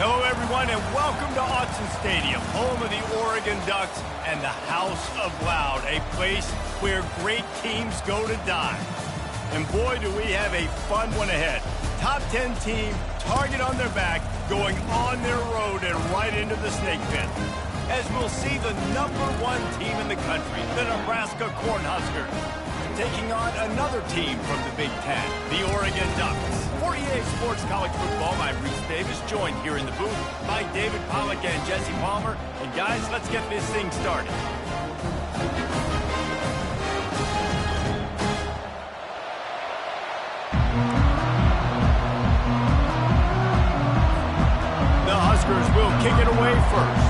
Hello, everyone, and welcome to Autzen Stadium, home of the Oregon Ducks and the House of Loud, a place where great teams go to die. And boy, do we have a fun one ahead. Top 10 team, target on their back, going on their road and right into the snake pit. As we'll see the #1 team in the country, the Nebraska Cornhuskers, taking on another team from the Big Ten, the Oregon Ducks. For EA Sports College Football, I'm Reese Davis, joined here in the booth by David Pollack and Jesse Palmer. And guys, let's get this thing started. The Huskers will kick it away first.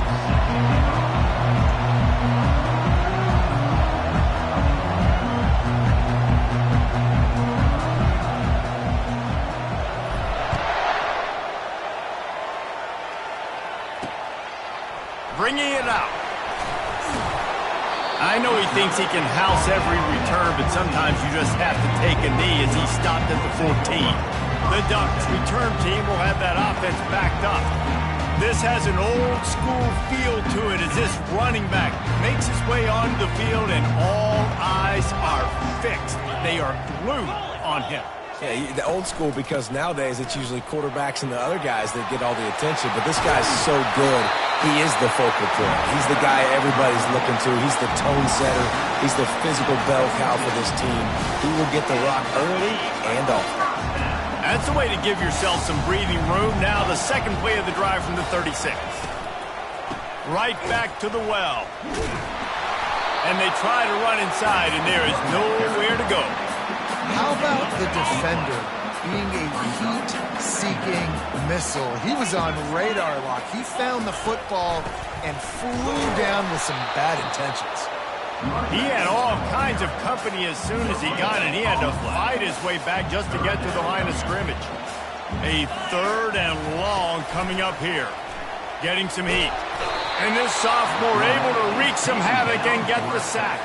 Bringing it out. I know he thinks he can house every return, but sometimes you just have to take a knee as he stopped at the 14. The Ducks return team will have that offense backed up. This has an old school feel to it as this running back makes his way onto the field and all eyes are fixed. They are glued on him. Yeah, the old school, because nowadays it's usually quarterbacks and the other guys that get all the attention. But this guy's so good, he is the focal point. He's the guy everybody's looking to. He's the tone setter. He's the physical bell cow for this team. He will get the rock early and often. That's the way to give yourself some breathing room. Now the second play of the drive from the 36. Right back to the well. And they try to run inside, and there is nowhere to go. How about the defender being a heat-seeking missile? He was on radar lock. He found the football and flew down with some bad intentions. He had all kinds of company as soon as he got it. He had to fight his way back just to get to the line of scrimmage. A 3rd and long coming up here. Getting some heat. And this sophomore able to wreak some havoc and get the sack.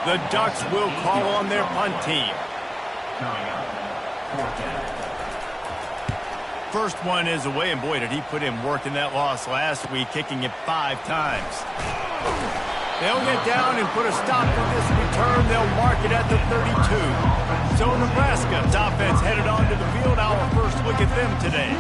The Ducks will call on their punt team. First one is away, and boy, did he put in work in that loss last week, kicking it 5 times. They'll get down and put a stop to this return. They'll mark it at the 32. So Nebraska's offense headed onto the field. Our first look at them today.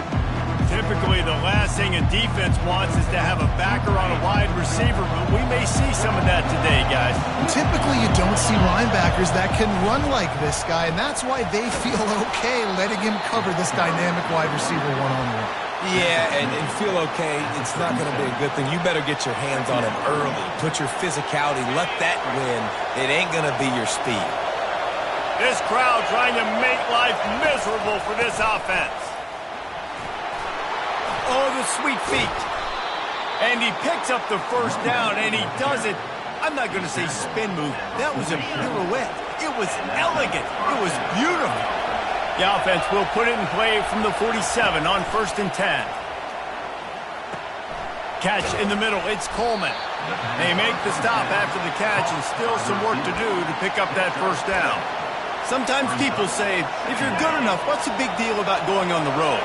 Typically, the last thing a defense wants is to have a backer on a wide receiver, but we may see some of that today, guys. Typically, you don't see linebackers that can run like this guy, and that's why they feel okay letting him cover this dynamic wide receiver one-on-one. Yeah, and feel okay, it's not going to be a good thing. You better get your hands on him early. Put your physicality, let that win. It ain't going to be your speed. This crowd trying to make life miserable for this offense. Oh, the sweet feet. And he picks up the first down, and he does it. I'm not going to say spin move. That was a pirouette. It was elegant. It was beautiful. The offense will put it in play from the 47 on 1st and 10. Catch in the middle. It's Coleman. They make the stop after the catch, and still some work to do to pick up that first down. Sometimes people say, if you're good enough, what's the big deal about going on the road?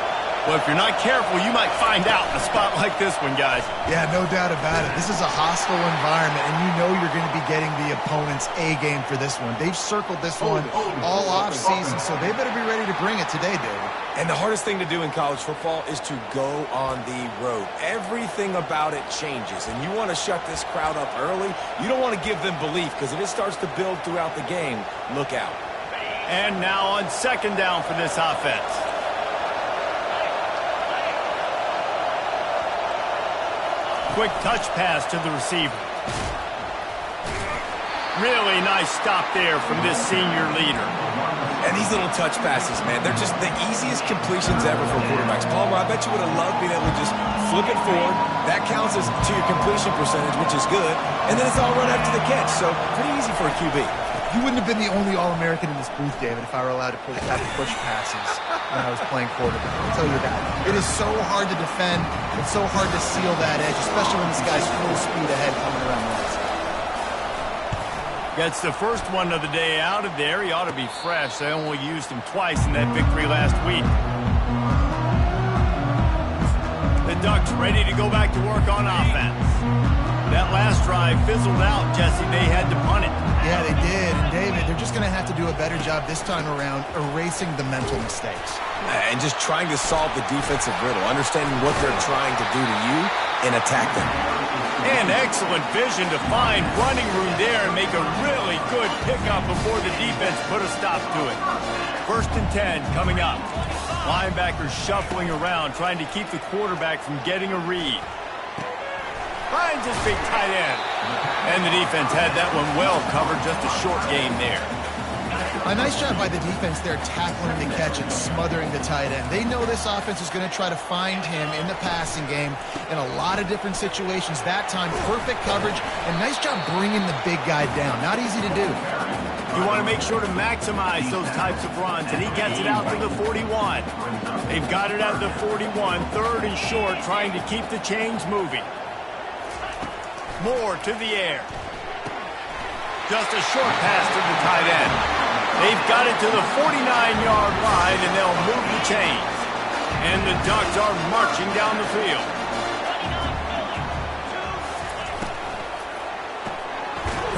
Well, if you're not careful, you might find out in a spot like this one, guys. Yeah, no doubt about it. This is a hostile environment, and you know you're going to be getting the opponent's A game for this one. They've circled this one all off-season, so they better be ready to bring it today, David. And the hardest thing to do in college football is to go on the road. Everything about it changes, and you want to shut this crowd up early. You don't want to give them belief, because if it starts to build throughout the game, look out. And now on 2nd down for this offense. Quick touch pass to the receiver. Really nice stop there from this senior leader. And these little touch passes, man, they're just the easiest completions ever for quarterbacks. Palmer, I bet you would have loved being able to just flip it forward. That counts as to your completion percentage, which is good. And then it's all run after the catch, so pretty easy for a QB. You wouldn't have been the only All-American in this booth, David, if I were allowed to have push passes when I was playing quarterback. I'll tell you that. It is so hard to defend. It's so hard to seal that edge, especially when this guy's full speed ahead coming around the outside. Gets the first one of the day out of there. He ought to be fresh. They only used him twice in that victory last week. The Ducks ready to go back to work on offense. That last drive fizzled out, Jesse. They had to punt it. Yeah, they did. And David, they're just going to have to do a better job this time around erasing the mental mistakes. And just trying to solve the defensive riddle, understanding what they're trying to do to you and attack them. And excellent vision to find running room there and make a really good pickup before the defense put a stop to it. 1st and 10 coming up. Linebackers shuffling around, trying to keep the quarterback from getting a read. Finds his big tight end. And the defense had that one well covered, just a short game there. A nice job by the defense there, tackling the catch and smothering the tight end. They know this offense is going to try to find him in the passing game in a lot of different situations. That time, perfect coverage, and nice job bringing the big guy down. Not easy to do. You want to make sure to maximize those types of runs, and he gets it out to the 41. They've got it out to the 41, 3rd and short, trying to keep the chains moving. Moore to the air. Just a short pass to the tight end. They've got it to the 49-yard line, and they'll move the chains. And the Ducks are marching down the field.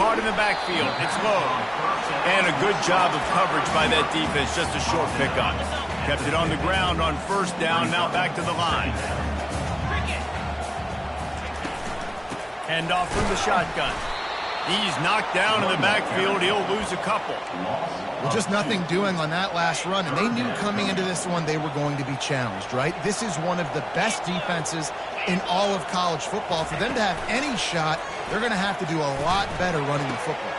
Caught in the backfield. It's low. And a good job of coverage by that defense. Just a short pickup. Kept it on the ground on 1st down. Now back to the line. Handoff from the shotgun. He's knocked down in the backfield. He'll lose a couple. Well, just nothing doing on that last run, and they knew coming into this one they were going to be challenged, right? This is one of the best defenses in all of college football. For them to have any shot, they're going to have to do a lot better running the football.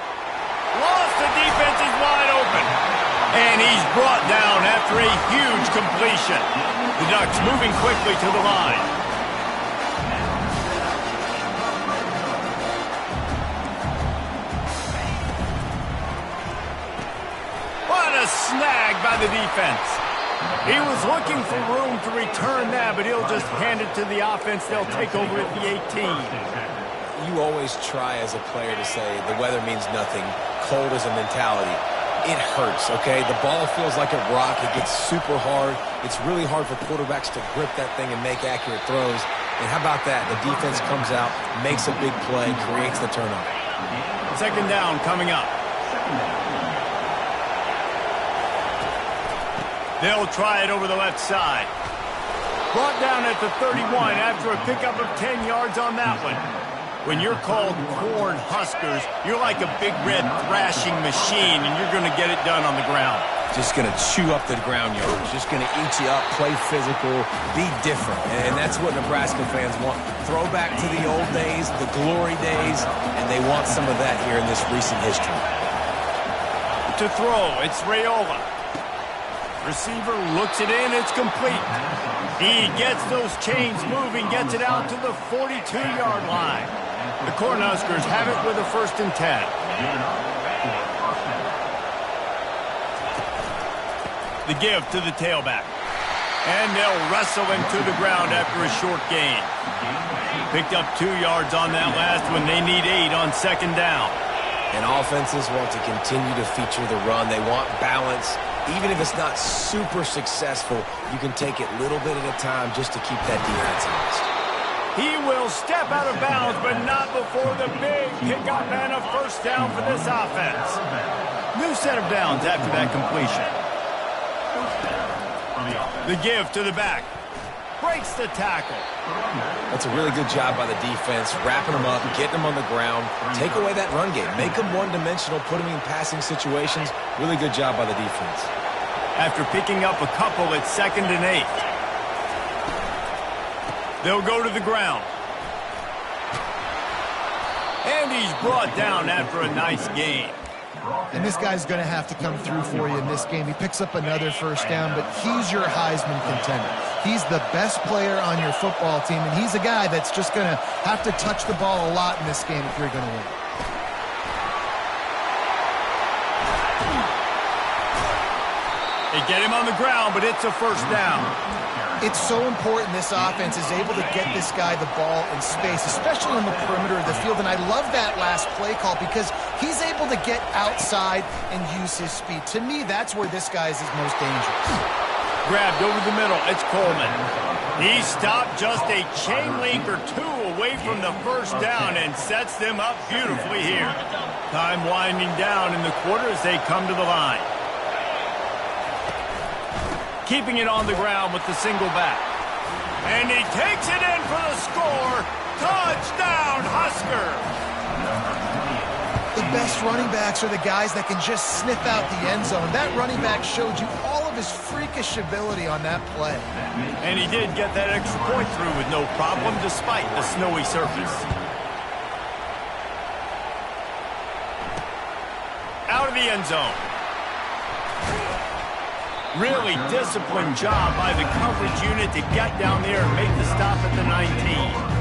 Lost the defense is wide open. And he's brought down after a huge completion. The Ducks moving quickly to the line. Snag by the defense. He was looking for room to return that, but he'll just hand it to the offense. They'll take over at the 18. You always try as a player to say the weather means nothing. Cold is a mentality. It hurts, okay? The ball feels like a rock. It gets super hard. It's really hard for quarterbacks to grip that thing and make accurate throws. And how about that? The defense comes out, makes a big play, creates the turnover. 2nd down coming up. They'll try it over the left side. Brought down at the 31 after a pickup of 10 yards on that one. When you're called Corn Huskers, you're like a big red thrashing machine, and you're going to get it done on the ground. Just going to chew up the ground yards. Just going to eat you up, play physical, be different. And that's what Nebraska fans want. Throwback to the old days, the glory days, and they want some of that here in this recent history. To throw, it's Raiola. Receiver looks it in, it's complete. He gets those chains moving, gets it out to the 42-yard line. The Cornhuskers have it with a 1st and 10. The give to the tailback. And they'll wrestle him to the ground after a short gain. Picked up 2 yards on that last one. They need 8 on 2nd down. And offenses want to continue to feature the run. They want balance. Even if it's not super successful, you can take it little bit at a time just to keep that defense honest. He will step out of bounds, but not before the big pickup and a 1st down for this offense. New set of downs after that completion. The give to the back. Breaks the tackle. That's a really good job by the defense, wrapping them up, getting them on the ground, take away that run game, make them one-dimensional, put them in passing situations. Really good job by the defense. After picking up a couple at 2nd and 8. They'll go to the ground. And he's brought down after a nice gain. And this guy's going to have to come through for you in this game. He picks up another 1st down, but he's your Heisman contender. He's the best player on your football team, and he's a guy that's just going to have to touch the ball a lot in this game if you're going to win. They get him on the ground, but it's a 1st down. It's so important this offense is able to get this guy the ball in space, especially on the perimeter of the field. And I love that last play call because he's able to get outside and use his speed. To me, that's where this guy is his most dangerous. Grabbed over the middle. It's Coleman. He stopped just a chain link or two away from the first down and sets them up beautifully here. Time winding down in the quarter as they come to the line. Keeping it on the ground with the single back. And he takes it in for the score. Touchdown, Husker! The best running backs are the guys that can just sniff out the end zone. That running back showed you all of his freakish ability on that play. And he did get that extra point through with no problem despite the snowy surface. Out of the end zone. Really disciplined job by the coverage unit to get down there and make the stop at the 19.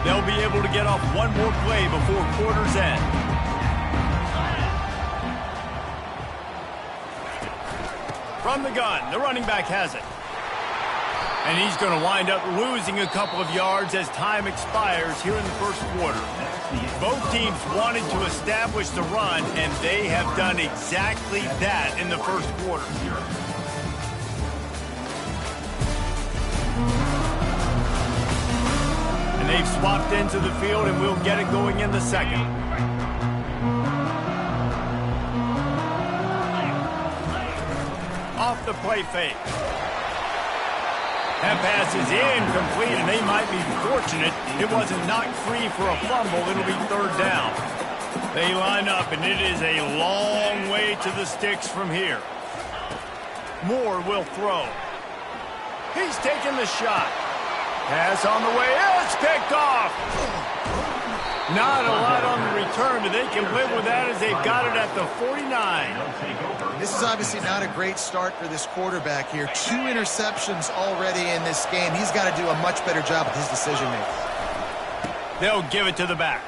They'll be able to get off one more play before quarter's end. From the gun, the running back has it. And he's going to wind up losing a couple of yards as time expires here in the first quarter. Both teams wanted to establish the run, and they have done exactly that in the first quarter. And they've swapped into the field, and we'll get it going in the second. Off the play fake. That pass is incomplete, and they might be fortunate it wasn't knocked free for a fumble. It'll be third down. They line up, and it is a long way to the sticks from here. Moore will throw. He's taking the shot. Pass on the way. It's picked off. Not a lot on the return, but they can live with that as they've got it at the 49. This is obviously not a great start for this quarterback here. 2 interceptions already in this game. He's got to do a much better job with his decision-making. They'll give it to the back.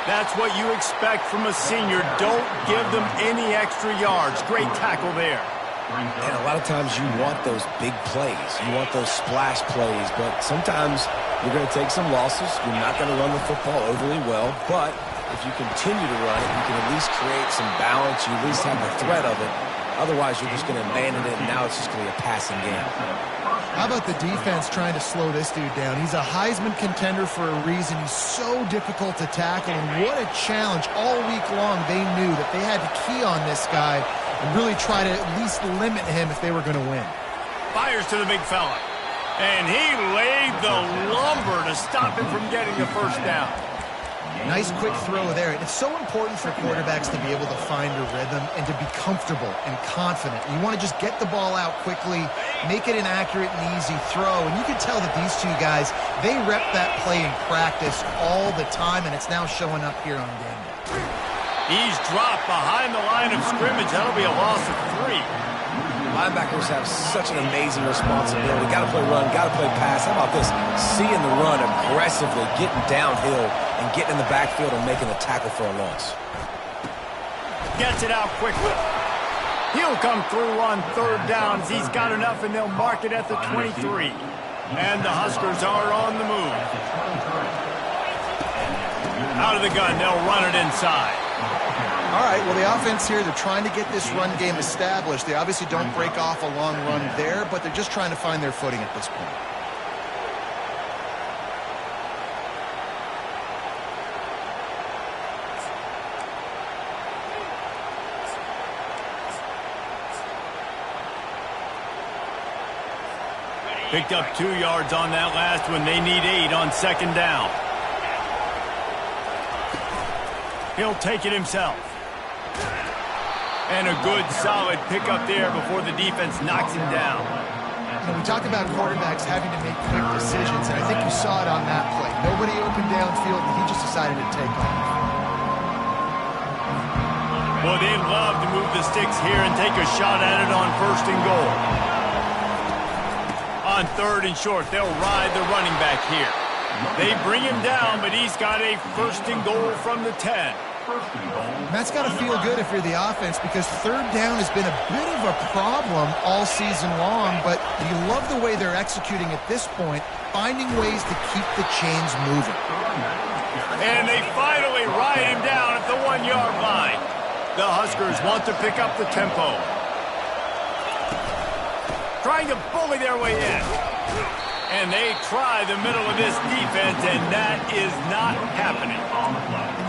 That's what you expect from a senior. Don't give them any extra yards. Great tackle there. And a lot of times you want those big plays. You want those splash plays, but sometimes you're going to take some losses. You're not going to run the football overly well, but if you continue to run it, you can at least create some balance. You at least have the threat of it. Otherwise, you're just going to abandon it, and now it's just going to be a passing game. How about the defense trying to slow this dude down? He's a Heisman contender for a reason. He's so difficult to tackle, and what a challenge. All week long, they knew that they had to key on this guy and really try to at least limit him if they were going to win. Fires to the big fella. And he laid the lumber to stop him from getting the first down. Nice quick throw there. It's so important for quarterbacks to be able to find a rhythm and to be comfortable and confident. You want to just get the ball out quickly, make it an accurate and easy throw. And you can tell that these two guys, they rep that play in practice all the time, and it's now showing up here on game day. He's dropped behind the line of scrimmage. That'll be a loss of 3. Linebackers have such an amazing responsibility. Got to play run, got to play pass. How about this? Seeing the run aggressively, getting downhill, and getting in the backfield and making a tackle for a loss. Gets it out quickly. He'll come through on third down as he's got enough, and they'll mark it at the 23. And the Huskers are on the move. Out of the gun, they'll run it inside. All right, well, the offense here, they're trying to get this run game established. They obviously don't break off a long run there, but they're just trying to find their footing at this point. Picked up 2 yards on that last one. They need 8 on second down. He'll take it himself. And a good, solid pickup there before the defense knocks him down. You know, we talk about quarterbacks having to make quick decisions, and I think you saw it on that play. Nobody open downfield, and he just decided to take off. Well, they'd love to move the sticks here and take a shot at it on first and goal. On third and short, they'll ride the running back here. They bring him down, but he's got a first and goal from the 10. That's got to feel good if you're the offense, because third down has been a bit of a problem all season long, but you love the way they're executing at this point, finding ways to keep the chains moving. And they finally ride him down at the 1-yard line. The Huskers want to pick up the tempo. Trying to bully their way in. And they try the middle of this defense, and that is not happening.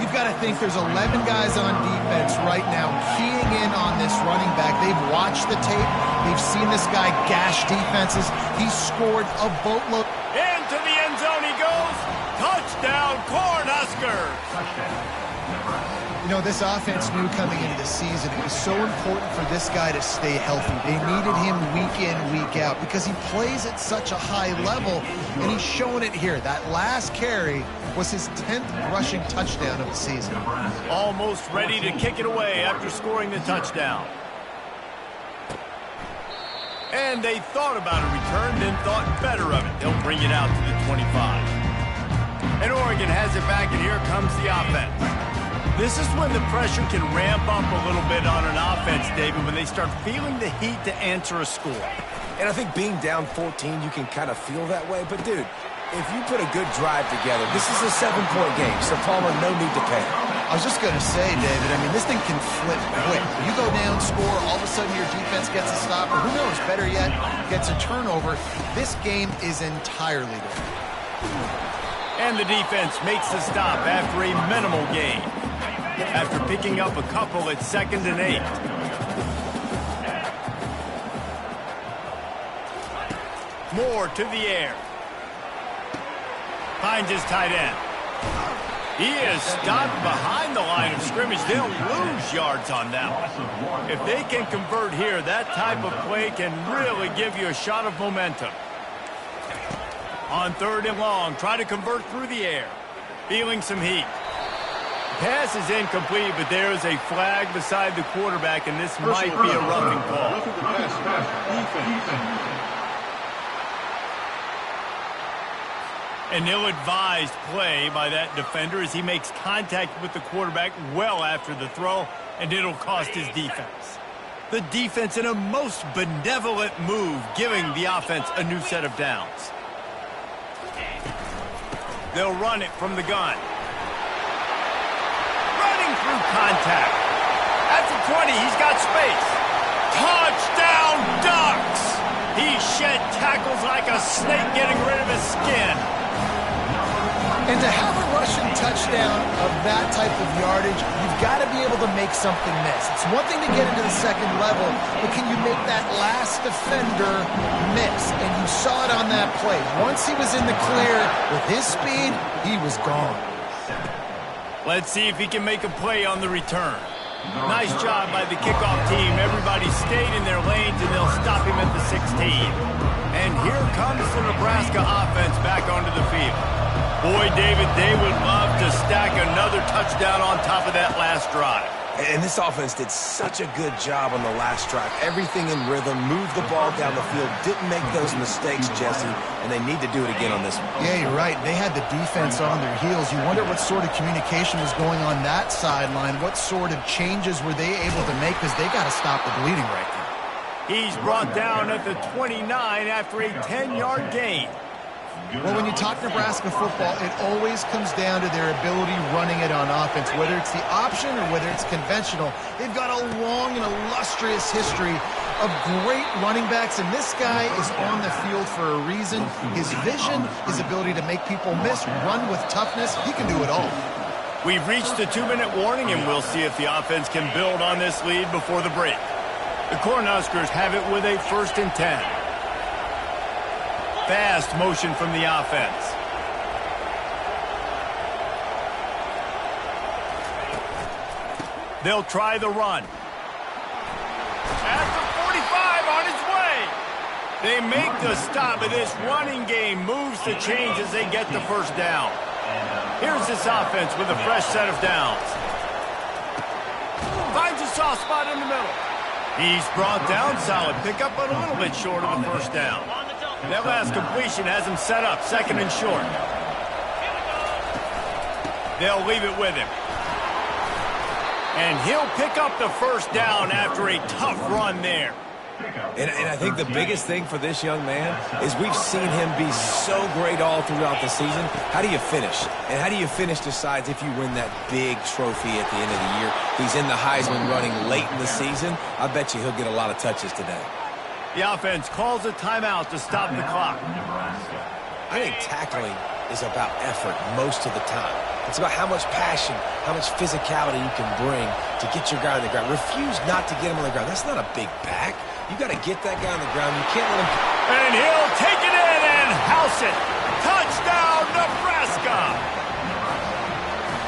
You've got to think there's 11 guys on defense right now keying in on this running back. They've watched the tape. They've seen this guy gash defenses. He's scored a boatload. Into the end zone he goes. Touchdown, Cornhuskers. You know, this offense knew coming into the season it was so important for this guy to stay healthy. They needed him week in, week out, because he plays at such a high level, and he's showing it here. That last carry was his 10th rushing touchdown of the season. Almost ready to kick it away after scoring the touchdown. And they thought about a return, then thought better of it. They'll bring it out to the 25. And Oregon has it back, and here comes the offense. This is when the pressure can ramp up a little bit on an offense, David, when they start feeling the heat to answer a score. And I think being down 14, you can kind of feel that way. But, dude, if you put a good drive together, this is a 7-point game, so Palmer, no need to panic. I was just going to say, David, I mean, this thing can flip quick. You go down, score, all of a sudden your defense gets a stop, or who knows, better yet, gets a turnover. This game is entirely different. And the defense makes the stop after a minimal gain. After picking up a couple at 2nd and 8. Moore to the air. Finds his tight end. He is stopped behind the line of scrimmage. They'll lose yards on that one. If they can convert here, that type of play can really give you a shot of momentum. On 3rd and long, try to convert through the air. Feeling some heat. Pass is incomplete, but there is a flag beside the quarterback, and this might be a roughing call. An ill-advised play by that defender as he makes contact with the quarterback well after the throw, and it'll cost his defense. The defense in a most benevolent move, giving the offense a new set of downs. They'll run it from the gun. Running through contact. At the 20, he's got space. Touchdown, Ducks! He shed tackles like a snake getting rid of his skin. And to have a rushing touchdown of that type of yardage, you've got to be able to make something miss. It's one thing to get into the second level, but can you make that last defender miss? And you saw it on that play. Once he was in the clear, with his speed, he was gone. Let's see if he can make a play on the return. Nice job by the kickoff team. Everybody stayed in their lanes, and they'll stop him at the 16. And here comes the Nebraska offense back onto the field. Boy, David, they would love to stack another touchdown on top of that last drive. And this offense did such a good job on the last drive. Everything in rhythm, moved the ball down the field, didn't make those mistakes, Jesse, and they need to do it again on this one. Yeah, you're right. They had the defense on their heels. You wonder what sort of communication was going on that sideline. What sort of changes were they able to make, because they got to stop the bleeding right now. He's brought down at the 29 after a 10-yard gain. Well, when you talk Nebraska football, it always comes down to their ability running it on offense. Whether it's the option or whether it's conventional, they've got a long and illustrious history of great running backs, and this guy is on the field for a reason. His vision, his ability to make people miss, run with toughness, he can do it all. We've reached the 2-minute warning, and we'll see if the offense can build on this lead before the break. The Cornhuskers have it with a 1st and 10. Fast motion from the offense. They'll try the run. At the 45 on his way. They make the stop, but this running game moves the chains as they get the 1st down. Here's this offense with a fresh set of downs. Finds a soft spot in the middle. He's brought down, solid pickup, but a little bit short of the 1st down. That last completion has him set up 2nd and short. They'll leave it with him. And he'll pick up the first down after a tough run there. And I think the biggest thing for this young man is we've seen him be so great all throughout the season. How do you finish? And how do you finish decides if you win that big trophy at the end of the year. He's in the Heisman running late in the season. I bet you he'll get a lot of touches today. The offense calls a timeout to stop the clock. I think tackling is about effort most of the time. It's about how much passion, how much physicality you can bring to get your guy on the ground. Refuse not to get him on the ground. That's not a big back. You got to get that guy on the ground. You can't let him... And he'll take it in and house it. Touchdown, Nebraska!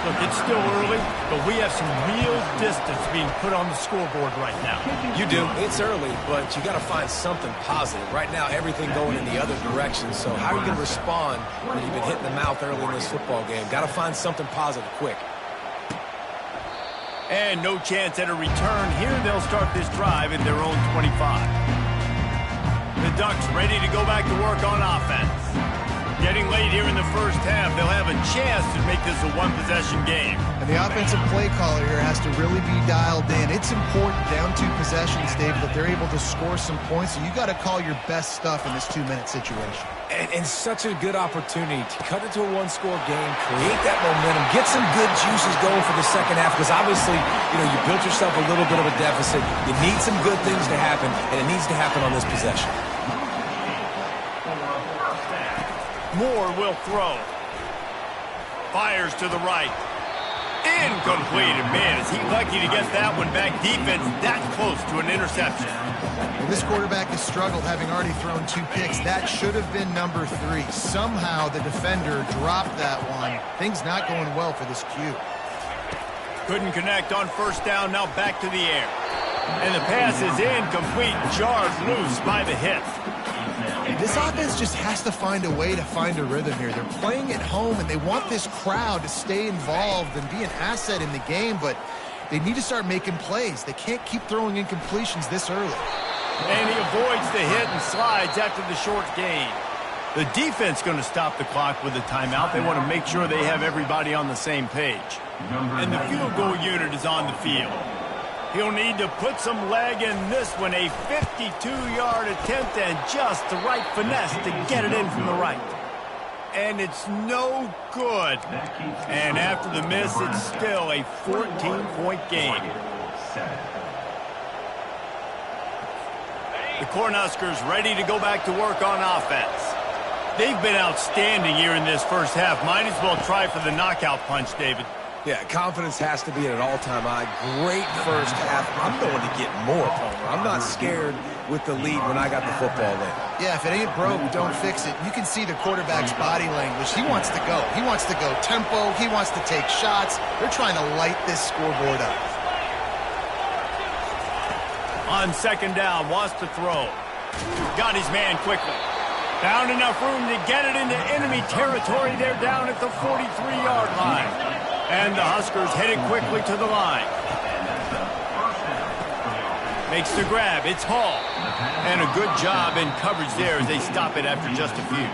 Look, it's still early, but we have some real distance being put on the scoreboard right now. You do. It's early, but you got to find something positive. Right now, everything going in the other direction. So how are you going to respond when you've been hit in the mouth early in this football game? Got to find something positive quick. And no chance at a return here. They'll start this drive at their own 25. The Ducks ready to go back to work on offense. Getting late here in the first half, they'll have a chance to make this a one-possession game. And the offensive play caller here has to really be dialed in. It's important down 2 possessions, Dave, that they're able to score some points. So you got to call your best stuff in this 2-minute situation. And such a good opportunity to cut it to a one-score game, create that momentum, get some good juices going for the second half, because obviously, you know, you built yourself a little bit of a deficit. You need some good things to happen, and it needs to happen on this possession. Moore will throw. Fires to the right. Incomplete. Man, is he lucky to get that one back. Defense that close to an interception. Well, this quarterback has struggled, having already thrown 2 picks. That should have been number 3. Somehow the defender dropped that one. Things not going well for this Q. Couldn't connect on first down. Now back to the air. And the pass is incomplete. Jarred loose by the hit. This offense just has to find a way to find a rhythm here. They're playing at home, and they want this crowd to stay involved and be an asset in the game, but they need to start making plays. They can't keep throwing incompletions this early. And he avoids the hit and slides after the short gain. The defense going to stop the clock with a timeout. They want to make sure they have everybody on the same page. And the field goal unit is on the field. He'll need to put some leg in this one. A 52-yard attempt and just the right finesse to get it in from the right. And it's no good. And after the miss, it's still a 14-point game. The Cornhuskers ready to go back to work on offense. They've been outstanding here in this first half. Might as well try for the knockout punch, David. Yeah, confidence has to be at an all-time high. Great first half. I'm going to get more, Palmer. I'm not scared with the lead when I got the football in. Yeah, if it ain't broke, don't fix it. You can see the quarterback's body language. He wants to go. He wants to go tempo. He wants to take shots. They're trying to light this scoreboard up. On second down, wants to throw. Got his man quickly. Found enough room to get it into enemy territory. They're down at the 43-yard line. And the Huskers headed quickly to the line. Makes the grab. It's Hall. And a good job in coverage there as they stop it after just a few.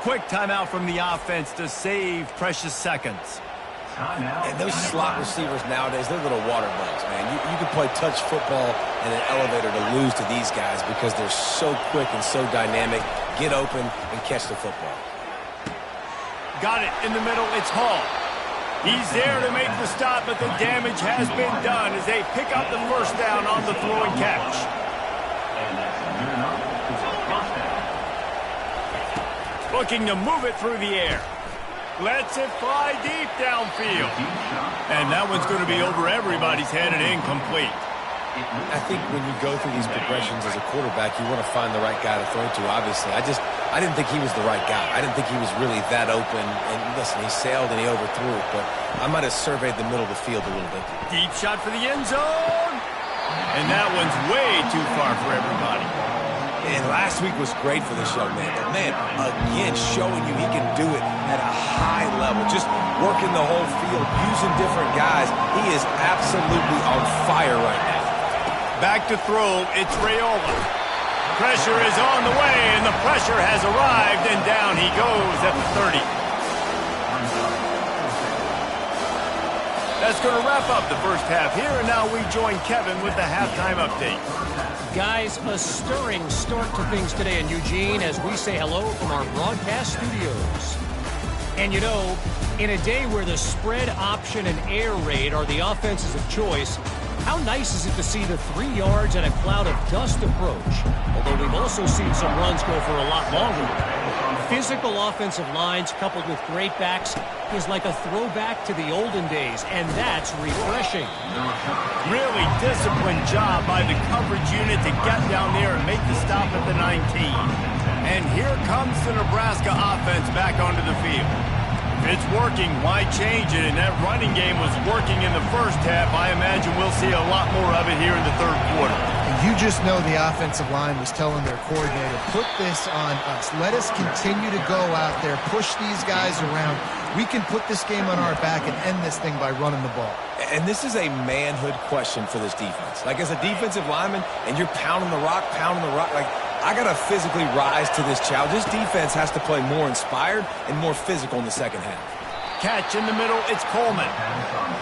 Quick timeout from the offense to save precious seconds. And those slot receivers nowadays, they're little water bugs, man. You can play touch football in an elevator to lose to these guys because they're so quick and so dynamic. Get open and catch the football. Got it in the middle. It's Hall. He's there to make the stop, but the damage has been done as they pick up the first down on the throw and catch. Looking to move it through the air. Lets it fly deep downfield. And that one's going to be over everybody's head and incomplete. I think when you go through these progressions as a quarterback, you want to find the right guy to throw to, obviously. I didn't think he was the right guy. I didn't think he was really that open. And listen, he sailed and he overthrew it, but I might have surveyed the middle of the field a little bit. Deep shot for the end zone. And that one's way too far for everybody. And last week was great for this young man. But man, again, showing you he can do it at a high level. Just working the whole field, using different guys. He is absolutely on fire right now. Back to throw, it's Raiola. Pressure is on the way, and the pressure has arrived, and down he goes at the 30. That's going to wrap up the first half here, and now we join Kevin with the halftime update. Guys, a stirring start to things today in Eugene as we say hello from our broadcast studios. And you know, in a day where the spread option and air raid are the offenses of choice, how nice is it to see the 3 yards and a cloud of dust approach? Although we've also seen some runs go for a lot longer. Physical offensive lines coupled with great backs is like a throwback to the olden days, and that's refreshing. Really disciplined job by the coverage unit to get down there and make the stop at the 19. And here comes the Nebraska offense back onto the field. If it's working, why change it? And that running game was working in the first half. I imagine we'll see a lot more of it here in the third quarter. And you just know the offensive line was telling their coordinator, put this on us. Let us continue to go out there, push these guys around. We can put this game on our back and end this thing by running the ball. And this is a manhood question for this defense. Like, as a defensive lineman, and you're pounding the rock, like, I got to physically rise to this challenge. This defense has to play more inspired and more physical in the second half. Catch in the middle, it's Coleman.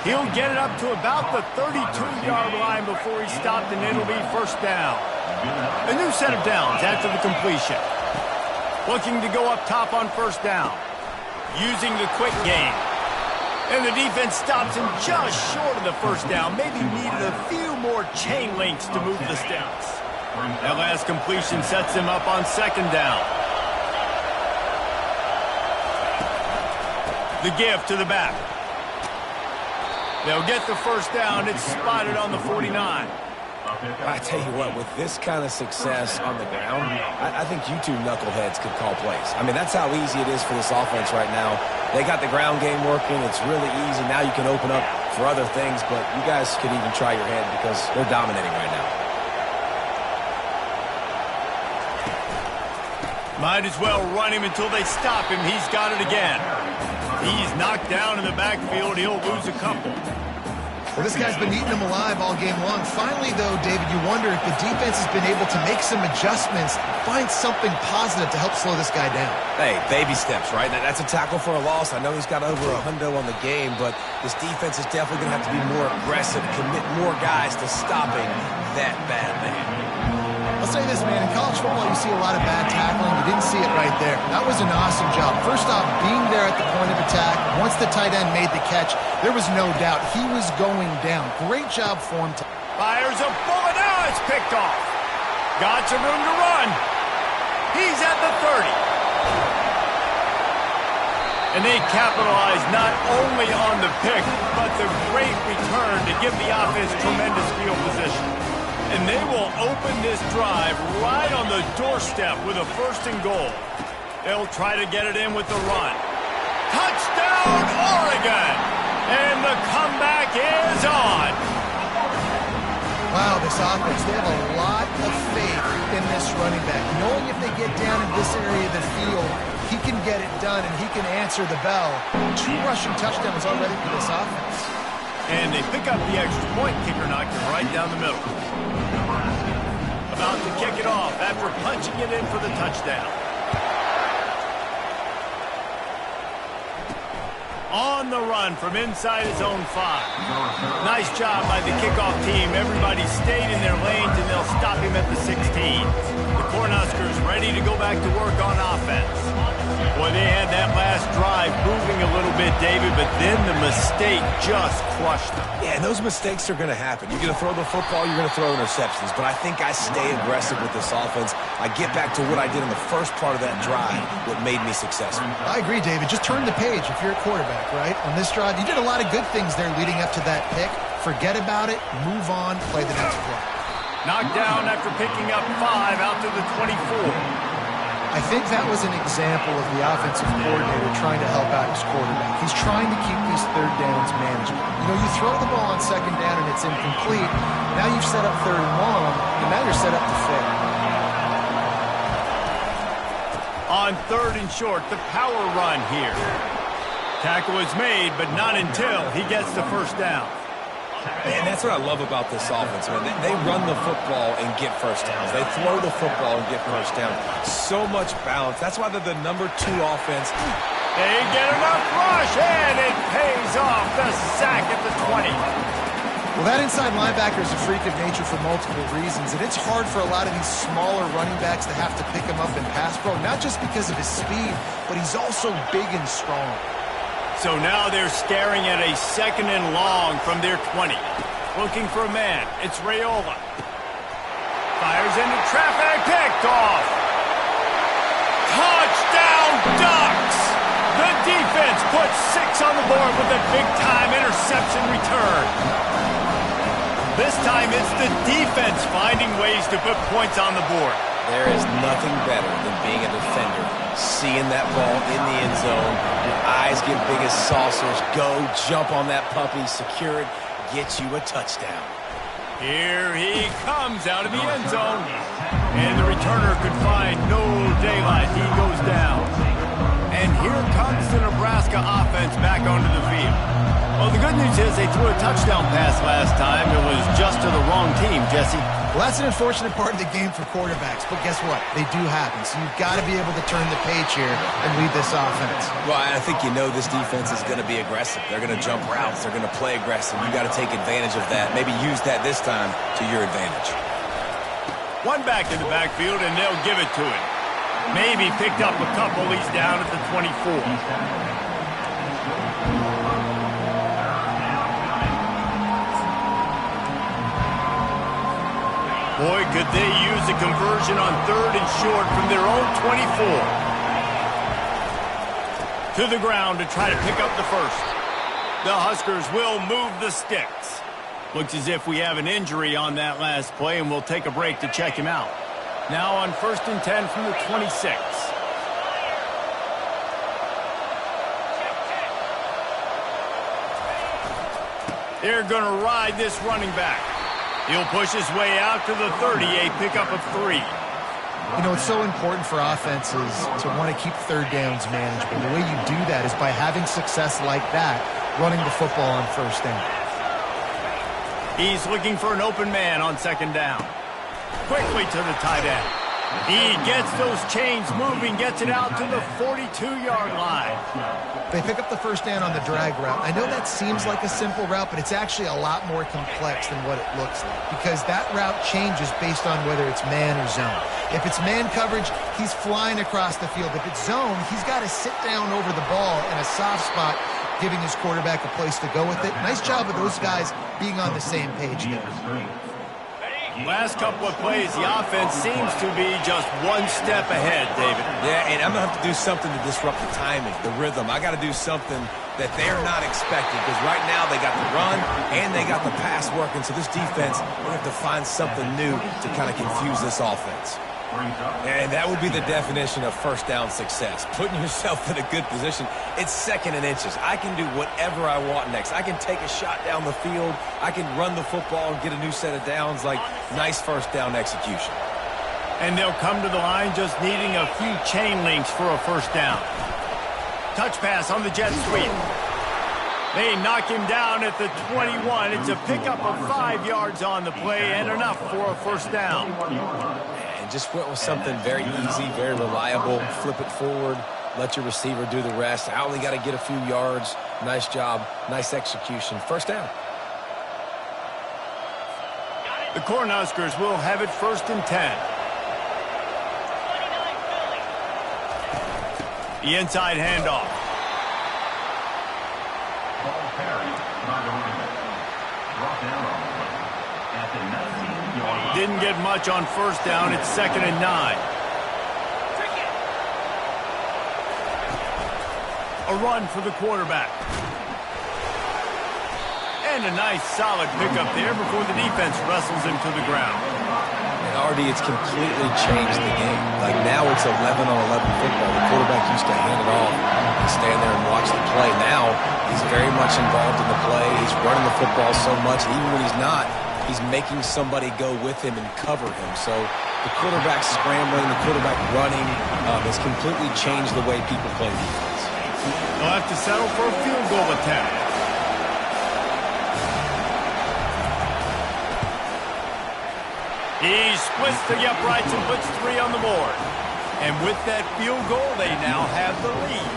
He'll get it up to about the 32-yard line before he's stopped, and it'll be first down. A new set of downs after the completion. Looking to go up top on first down. Using the quick game. And the defense stops him just short of the first down. Maybe needed a few more chain links to move the steps. That last completion sets him up on second down. The give to the back. They'll get the first down. It's spotted on the 49. I tell you what, with this kind of success on the ground, I think you two knuckleheads could call plays. I mean, that's how easy it is for this offense right now. They got the ground game working. It's really easy. Now you can open up for other things, but you guys could even try your hand because they're dominating right now. Might as well run him until they stop him. He's got it again. He's knocked down in the backfield. He'll lose a couple. Well, this guy's been eating them alive all game long. Finally, though, David, you wonder if the defense has been able to make some adjustments, find something positive to help slow this guy down. Hey, baby steps, right? That's a tackle for a loss. I know he's got over a hundo on the game, but this defense is definitely going to have to be more aggressive, commit more guys to stopping that bad man. I'll say this, man. In college football, you see a lot of bad tackling. You didn't see it right there. That was an awesome job. First off, being there at the point of attack. Once the tight end made the catch, there was no doubt he was going down. Great job for him. Fires a bullet. Now it's picked off. Got some room to run. He's at the 30. And they capitalize not only on the pick, but the great return to give the offense tremendous field position. And they will open this drive right on the doorstep with a first and goal. They'll try to get it in with the run. Touchdown, Oregon! And the comeback is on. Wow, this offense, they have a lot of faith in this running back. Knowing if they get down in this area of the field, he can get it done and he can answer the bell. 2 rushing touchdowns already for this offense. And they pick up the extra point. Kicker knocked him right down the middle. About to kick it off after punching it in for the touchdown. On the run from inside his own 5. Nice job by the kickoff team. Everybody stayed in their lanes, and they'll stop him at the 16. The Cornhuskers ready to go back to work on offense. Boy, they had that last drive moving a little bit, David, but then the mistake just crushed them. Yeah, and those mistakes are going to happen. You're going to throw the football, you're going to throw interceptions. But I think I stay aggressive with this offense. I get back to what I did in the first part of that drive, what made me successful. I agree, David. Just turn the page if you're a quarterback, right? On this drive, you did a lot of good things there leading up to that pick. Forget about it, move on, play the next play. Knocked down after picking up 5 out to the 24. I think that was an example of the offensive coordinator trying to help out his quarterback. He's trying to keep these third downs manageable. You know, you throw the ball on second down and it's incomplete. Now you've set up third and long, and now you're set up to fail. On third and short, the power run here. Tackle is made, but not until he gets the first down. And that's what I love about this offense, man. They run the football and get first downs. They throw the football and get first down. So much balance. That's why they're the #2 offense. They get enough rush, and it pays off. The sack at the 20. Well, that inside linebacker is a freak of nature for multiple reasons, and it's hard for a lot of these smaller running backs to have to pick him up in pass pro, not just because of his speed, but he's also big and strong. So now they're staring at a 2nd and long from their 20. Looking for a man. It's Raiola. Fires into traffic. Picked off. Touchdown Ducks! The defense puts 6 on the board with a big-time interception return. This time it's the defense finding ways to put points on the board. There is nothing better than being a defender. Seeing that ball in the end zone, your eyes get big as saucers. Go, jump on that puppy, secure it, get you a touchdown. Here he comes out of the end zone. And the returner could find no daylight. He goes down. And here comes the Nebraska offense back onto the field. Well, the good news is they threw a touchdown pass last time. It was just to the wrong team, Jesse. Well, that's an unfortunate part of the game for quarterbacks, but guess what? They do happen, so you've got to be able to turn the page here and lead this offense. Well, I think you know this defense is going to be aggressive. They're going to jump routes. They're going to play aggressive. You got to take advantage of that. Maybe use that this time to your advantage. One back in the backfield, and they'll give it to him. Maybe picked up a couple. He's down at the 24. Boy, could they use a conversion on 3rd and short from their own 24. To the ground to try to pick up the first. The Huskers will move the sticks. Looks as if we have an injury on that last play, and we'll take a break to check him out. Now on 1st and 10 from the 26. They're going to ride this running back. He'll push his way out to the 30, a pickup of 3. You know, it's so important for offenses to want to keep third downs manageable. The way you do that is by having success like that, running the football on 1st down. He's looking for an open man on 2nd down. Quickly to the tight end. He gets those chains moving, gets it out to the 42-yard line. They pick up the 1st down on the drag route. I know that seems like a simple route, but it's actually a lot more complex than what it looks like because that route changes based on whether it's man or zone. If it's man coverage, he's flying across the field. If it's zone, he's got to sit down over the ball in a soft spot, giving his quarterback a place to go with it. Nice job of those guys being on the same page there. Last couple of plays, the offense seems to be just one step ahead, David. Yeah, and I'm going to have to do something to disrupt the timing, the rhythm. I got to do something that they're not expecting because right now they got the run and they got the pass working. So this defense, we're going to have to find something new to kind of confuse this offense. And that would be the definition of 1st down success. Putting yourself in a good position. It's 2nd and inches. I can do whatever I want next. I can take a shot down the field. I can run the football and get a new set of downs. Like, nice 1st down execution. And they'll come to the line just needing a few chain links for a 1st down. Touch pass on the jet sweep. They knock him down at the 21. It's a pickup of 5 yards on the play and enough for a 1st down. And just went with something very easy, very reliable. Flip it forward, let your receiver do the rest. I only got to get a few yards. Nice job, nice execution. 1st down. The Cornhuskers will have it 1st and 10. The inside handoff. Didn't get much on 1st down. It's 2nd and 9. A run for the quarterback. And a nice solid pickup there before the defense wrestles him to the ground. And Artie, it's completely changed the game. Like now it's 11-on-11 football. The quarterback used to hand it off and stand there and watch the play. Now he's very much involved in the play. He's running the football so much. Even when he's not, he's making somebody go with him and cover him. So the quarterback scrambling, the quarterback running has completely changed the way people play defense. They'll have to settle for a field goal attempt. He splits the uprights and puts 3 on the board. And with that field goal, they now have the lead.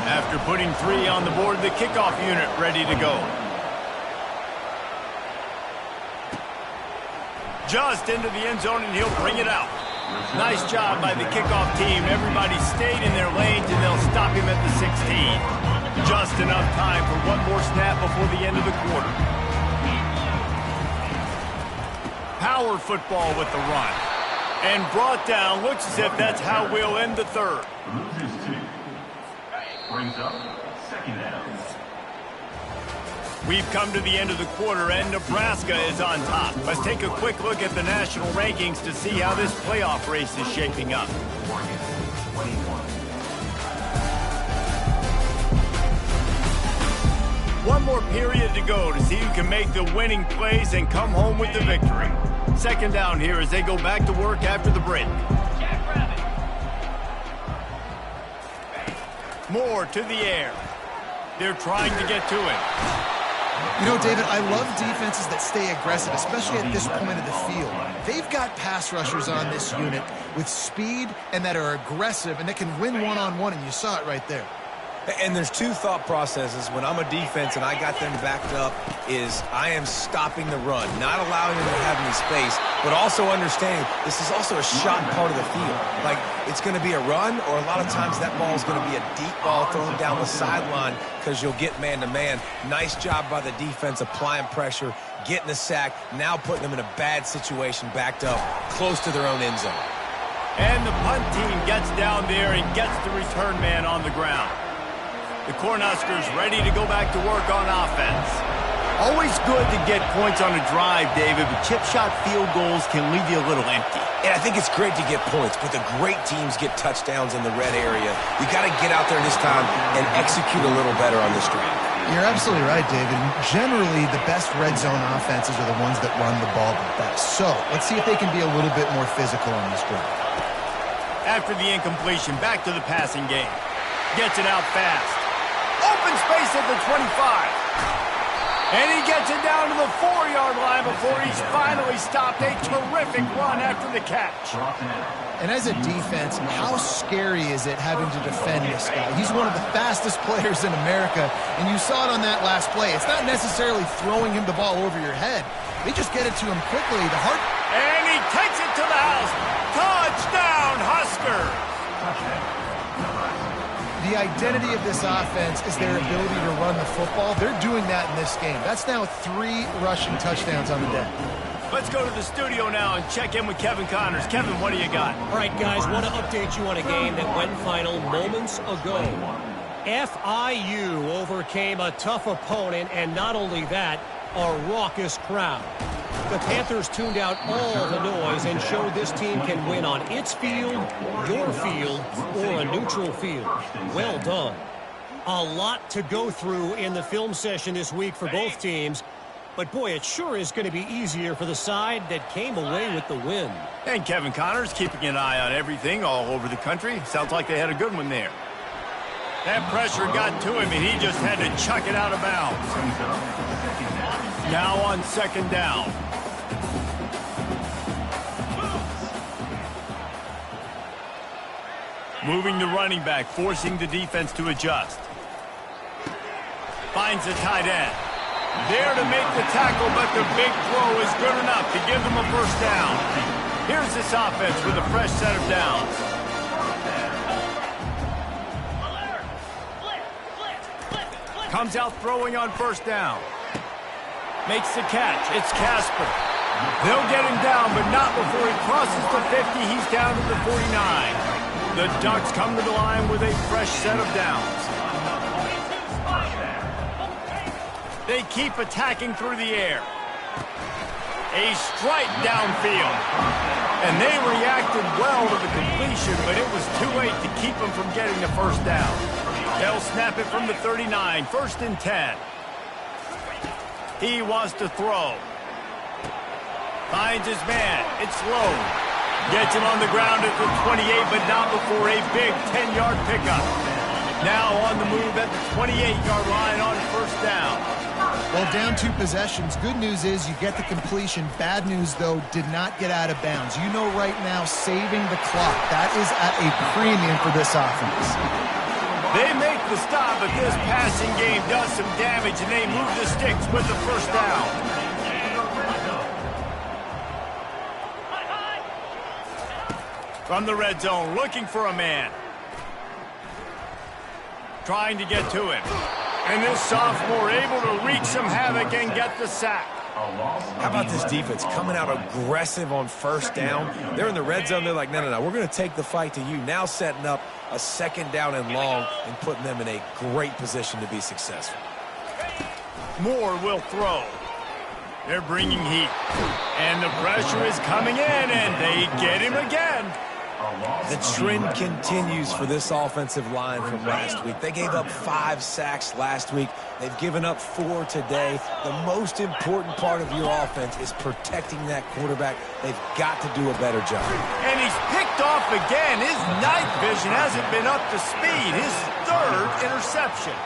After putting 3 on the board, the kickoff unit ready to go. just into the end zone, and he'll bring it out. Nice job by the kickoff team. Everybody stayed in their lanes, and they'll stop him at the 16. Just enough time for one more snap before the end of the quarter. Power football with the run. And brought down. Looks as if that's how we'll end the third. Brings up second down. We've come to the end of the quarter, and Nebraska is on top. Let's take a quick look at the national rankings to see how this playoff race is shaping up. One more period to go to see who can make the winning plays and come home with the victory. Second down here as they go back to work after the break. Moore to the air. They're trying to get to it. You know, David, I love defenses that stay aggressive, especially at this point of the field. They've got pass rushers on this unit with speed and that are aggressive and that can win one-on-one, and you saw it right there. And there's two thought processes when I'm a defense and I got them backed up is I am stopping the run, not allowing them to have any space, but also understanding this is also a shot part of the field. Like, it's going to be a run, or a lot of times that ball is going to be a deep ball thrown down the sideline because you'll get man-to-man. Nice job by the defense applying pressure, getting the sack, now putting them in a bad situation backed up close to their own end zone. And the punt team gets down there and gets the return man on the ground. The Cornhuskers ready to go back to work on offense. Always good to get points on a drive, David, but chip shot field goals can leave you a little empty. And I think it's great to get points, but the great teams get touchdowns in the red area. You got to get out there this time and execute a little better on this drive. You're absolutely right, David. Generally, the best red zone offenses are the ones that run the ball the best. So let's see if they can be a little bit more physical on this drive. After the incompletion, back to the passing game. Gets it out fast. Open space at the 25. And he gets it down to the 4-yard line before he's finally stopped. A terrific run after the catch. And as a defense, how scary is it having to defend this guy? He's one of the fastest players in America, and you saw it on that last play. It's not necessarily throwing him the ball over your head. They just get it to him quickly. And he takes it to the house. Touchdown, Huskers! The identity of this offense is their ability to run the football. They're doing that in this game. That's now 3 rushing touchdowns on the day. Let's go to the studio now and check in with Kevin Connors. Kevin, what do you got? All right, guys, want to update you on a game that went final moments ago. FIU overcame a tough opponent, and not only that, a raucous crowd. The Panthers tuned out all the noise and showed this team can win on its field, your field, or a neutral field. Well done. A lot to go through in the film session this week for both teams. But, boy, it sure is going to be easier for the side that came away with the win. And Kevin Connors keeping an eye on everything all over the country. Sounds like they had a good one there. That pressure got to him, and he just had to chuck it out of bounds. Now on second down. Moving the running back, forcing the defense to adjust. Finds the tight end. There to make the tackle, but the big throw is good enough to give them a first down. Here's this offense with a fresh set of downs. Comes out throwing on first down. Makes the catch. It's Casper. They'll get him down, but not before he crosses the 50. He's down to the 49. The Ducks come to the line with a fresh set of downs. They keep attacking through the air. A strike downfield. And they reacted well to the completion, but it was too late to keep them from getting the first down. They'll snap it from the 39, 1st and 10. He wants to throw. Finds his man. It's low. Gets him on the ground at the 28, but not before a big 10-yard pickup. Now on the move at the 28-yard line on first down. Well, down 2 possessions. Good news is you get the completion. Bad news, though, did not get out of bounds. You know right now, saving the clock. That is at a premium for this offense. They make the stop, but this passing game does some damage, and they move the sticks with the first down. From the red zone, looking for a man. Trying to get to him. And this sophomore able to wreak some havoc and get the sack. How about this defense coming out aggressive on first down? They're in the red zone. They're like, no, we're going to take the fight to you. Now setting up a second down and long and putting them in a great position to be successful. Moore will throw. They're bringing heat. And the pressure is coming in, and they get him again. The trend continues for this offensive line from last week. They gave up 5 sacks last week. They've given up 4 today. The most important part of your offense is protecting that quarterback. They've got to do a better job. And he's picked off again. His night vision hasn't been up to speed. His 3rd interception.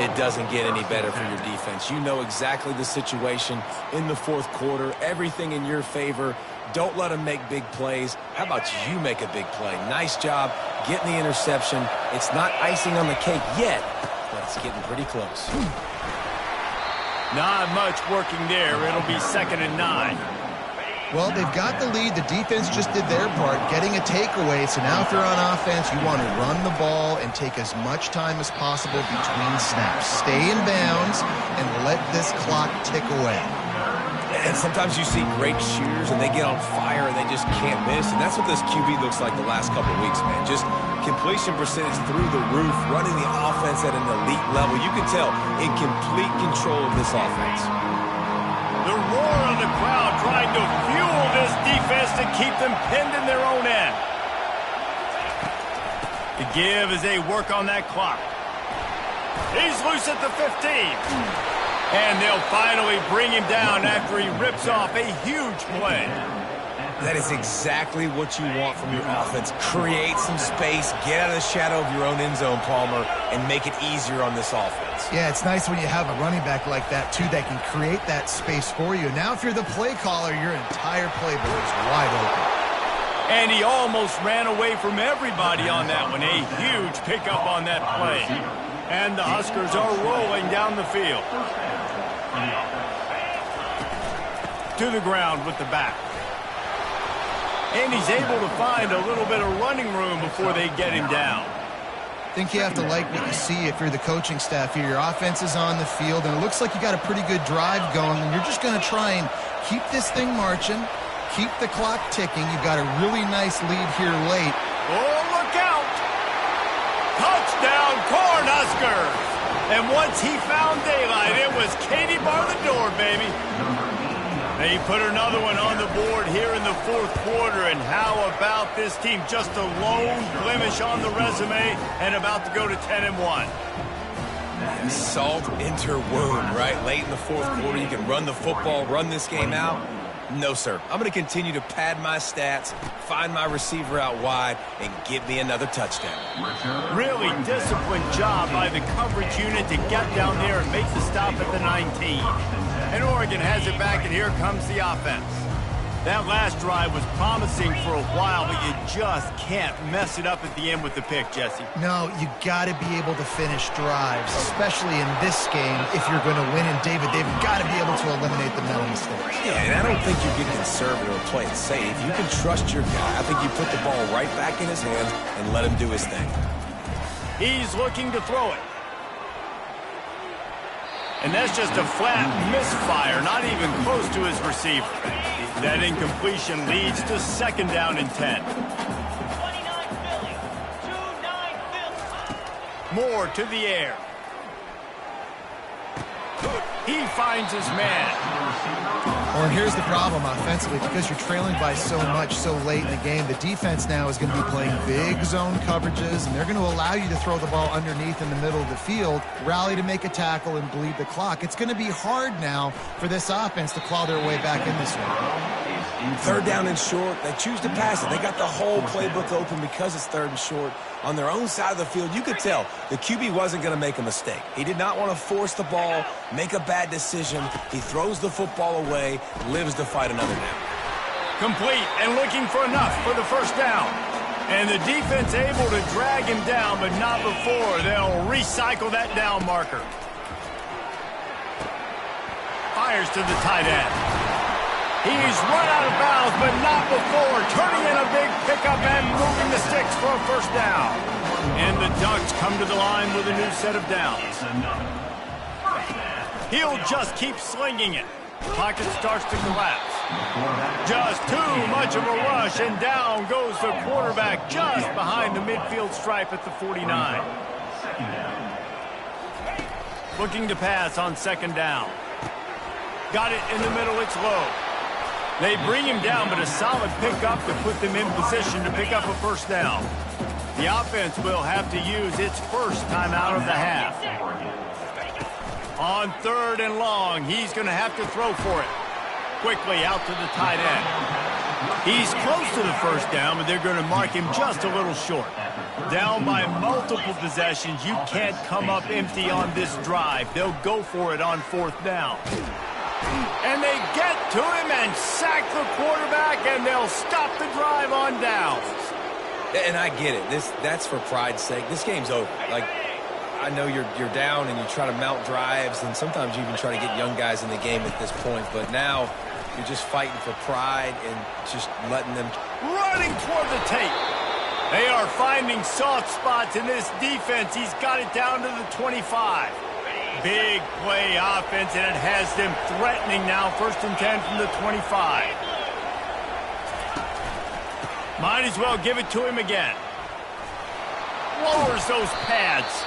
It doesn't get any better for your defense. You know exactly the situation in the 4th quarter. Everything in your favor. Don't let them make big plays. How about you make a big play? Nice job getting the interception. It's not icing on the cake yet, but it's getting pretty close. Not much working there. It'll be 2nd and 9. Well, they've got the lead. The defense just did their part, getting a takeaway. So now if you're on offense, you want to run the ball and take as much time as possible between snaps. Stay in bounds and let this clock tick away. And sometimes you see great shooters, and they get on fire, and they just can't miss. And that's what this QB looks like the last couple of weeks, man. Just completion percentage through the roof, running the offense at an elite level. You can tell in complete control of this offense. The roar of the crowd trying to fuel this defense to keep them pinned in their own end. The give as they work on that clock. He's loose at the 15. And they'll finally bring him down after he rips off a huge play. That is exactly what you want from your offense. Create some space, get out of the shadow of your own end zone, Palmer, and make it easier on this offense. Yeah, it's nice when you have a running back like that, too, that can create that space for you. Now, if you're the play caller, your entire playbook is wide open. And he almost ran away from everybody on that one. A huge pickup on that play. And the Huskers are rolling down the field. To the ground with the back. And he's able to find a little bit of running room before they get him down. I think you have to like what you see if you're the coaching staff here. Your offense is on the field, and it looks like you got a pretty good drive going, and you're just going to try and keep this thing marching, keep the clock ticking. You've got a really nice lead here late. Oh, look out! Touchdown, Cornhuskers! And once he found daylight, it was Katie bar the door, baby. They put another one on the board here in the 4th quarter, and how about this team? Just a lone blemish on the resume and about to go to 10-1. Salt into wound, right? Late in the 4th quarter, you can run the football, run this game out. No, sir. I'm going to continue to pad my stats, find my receiver out wide, and give me another touchdown. Really disciplined job by the coverage unit to get down there and make the stop at the 19. And Oregon has it back, and here comes the offense. That last drive was promising for a while, but you just can't mess it up at the end with the pick, Jesse. No, you got to be able to finish drives, especially in this game if you're going to win. And David, they've got to be able to eliminate the mental mistakes. Yeah, and I don't think you get conservative or play it safe. You can trust your guy. I think you put the ball right back in his hands and let him do his thing. He's looking to throw it. And that's just a flat misfire, not even close to his receiver. That incompletion leads to 2nd down and 10. Moore to the air. He finds his man. Well, and here's the problem offensively, because you're trailing by so much so late in the game, the defense now is going to be playing big zone coverages, and they're going to allow you to throw the ball underneath in the middle of the field, rally to make a tackle, and bleed the clock. It's going to be hard now for this offense to claw their way back in this one. 3rd down and short, they choose to pass it. They got the whole playbook open because it's 3rd and short. On their own side of the field, you could tell the QB wasn't going to make a mistake. He did not want to force the ball, make a bad decision. He throws the football away, lives to fight another down. Complete and looking for enough for the 1st down. And the defense able to drag him down, but not before they'll recycle that down marker. Fires to the tight end. He's run out of bounds, but not before. Turning in a big pickup and moving the sticks for a first down. And the Ducks come to the line with a new set of downs. He'll just keep slinging it. Pocket starts to collapse. Just too much of a rush, and down goes the quarterback just behind the midfield stripe at the 49. Looking to pass on second down. Got it in the middle, it's low. They bring him down, but a solid pickup to put them in position to pick up a first down. The offense will have to use its first timeout of the half. On third and long, he's going to have to throw for it. Quickly out to the tight end. He's close to the first down, but they're going to mark him just a little short. Down by multiple possessions, you can't come up empty on this drive. They'll go for it on fourth down. And they get to him and sack the quarterback, and they'll stop the drive on downs. And I get it. That's for pride's sake. This game's over. Like, I know you're down and you try to mount drives, and sometimes you even try to get young guys in the game at this point. But now you're just fighting for pride and just letting them. Running toward the tape. They are finding soft spots in this defense. He's got it down to the 25. Big play offense, and it has them threatening now. First and 10 from the 25. Might as well give it to him again. Lowers those pads.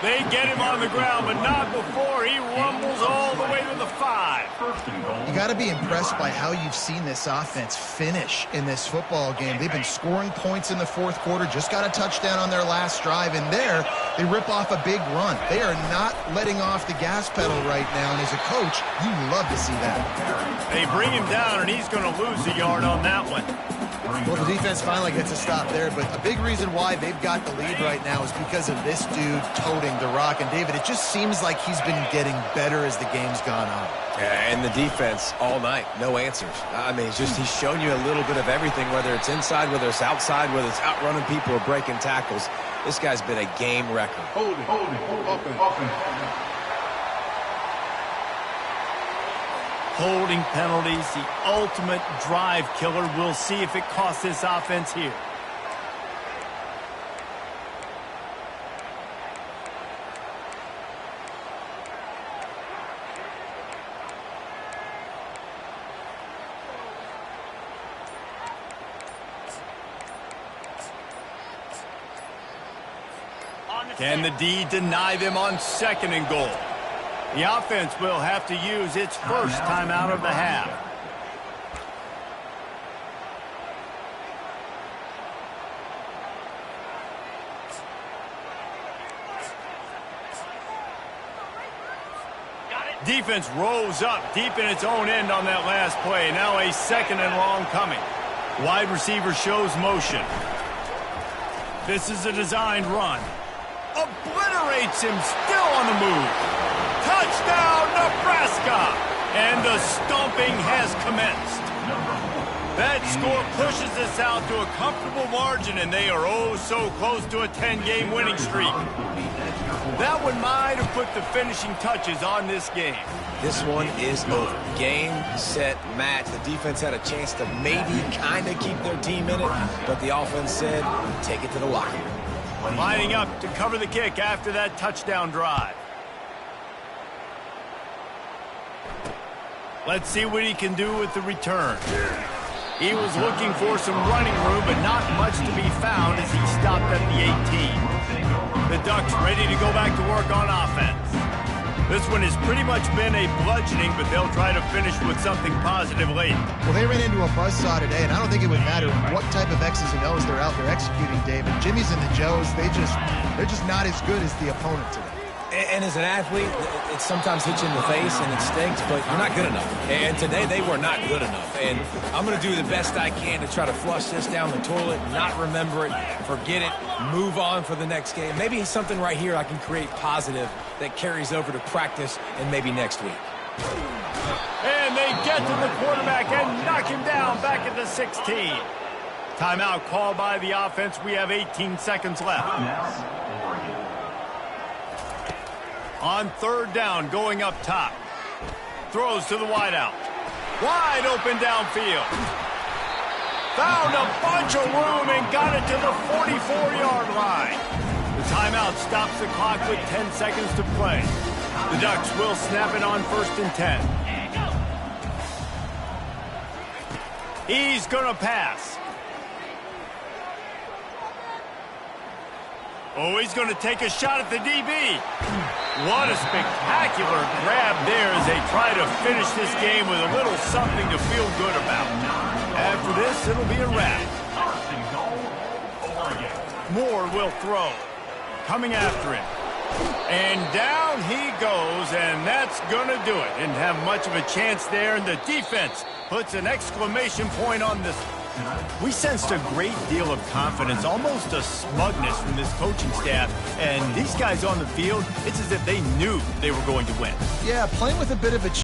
They get him on the ground, but not before he rumbles all the way to the 5. You got to be impressed by how you've seen this offense finish in this football game. They've been scoring points in the fourth quarter, just got a touchdown on their last drive, and there they rip off a big run. They are not letting off the gas pedal right now, and as a coach, you love to see that. They bring him down, and he's going to lose a yard on that one. Well, the defense finally gets a stop there, but a big reason why they've got the lead right now is because of this dude toting the rock. And, David, it just seems like he's been getting better as the game's gone on. Yeah, and the defense all night, no answers. I mean, he's shown you a little bit of everything, whether it's inside, whether it's outside, whether it's outrunning people or breaking tackles. This guy's been a game wrecker. Hold it, open. Holding penalties, the ultimate drive killer. We'll see if it costs this offense here. Can the D deny them on second and goal? The offense will have to use its first timeout of the half. Defense rose up deep in its own end on that last play. Now a second and long coming. Wide receiver shows motion. This is a designed run. Obliterates him, still on the move. Touchdown, Nebraska! And the stomping has commenced. That score pushes us out to a comfortable margin, and they are oh so close to a 10-game winning streak. That one might have put the finishing touches on this game. This one is over. Game, set, match. The defense had a chance to maybe kind of keep their team in it, but the offense said, take it to the locker room. Lining up to cover the kick after that touchdown drive. Let's see what he can do with the return. He was looking for some running room, but not much to be found as he stopped at the 18. The Ducks ready to go back to work on offense. This one has pretty much been a bludgeoning, but they'll try to finish with something positive late. Well, they ran into a buzzsaw today, and I don't think it would matter what type of X's and O's they're out there executing, David. Jimmy's and the Joes, they're just not as good as the opponent today. And as an athlete, it sometimes hits you in the face and it stinks, but you're not good enough. And today they were not good enough. And I'm going to do the best I can to try to flush this down the toilet, not remember it, forget it, move on for the next game. Maybe something right here I can create positive that carries over to practice and maybe next week. And they get to the quarterback and knock him down back at the 16. Timeout called by the offense. We have 18 seconds left. On third down, going up top. Throws to the wideout. Wide open downfield. Found a bunch of room and got it to the 44-yard line. The timeout stops the clock with 10 seconds to play. The Ducks will snap it on 1st and 10. He's going to pass. Oh, he's going to take a shot at the DB. What a spectacular grab there as they try to finish this game with a little something to feel good about. After this, it'll be a wrap. Moore will throw. Coming after him. And down he goes, and that's going to do it. Didn't have much of a chance there, and the defense puts an exclamation point on this. We sensed a great deal of confidence, almost a smugness from this coaching staff. And these guys on the field, it's as if they knew they were going to win. Yeah, playing with a bit of a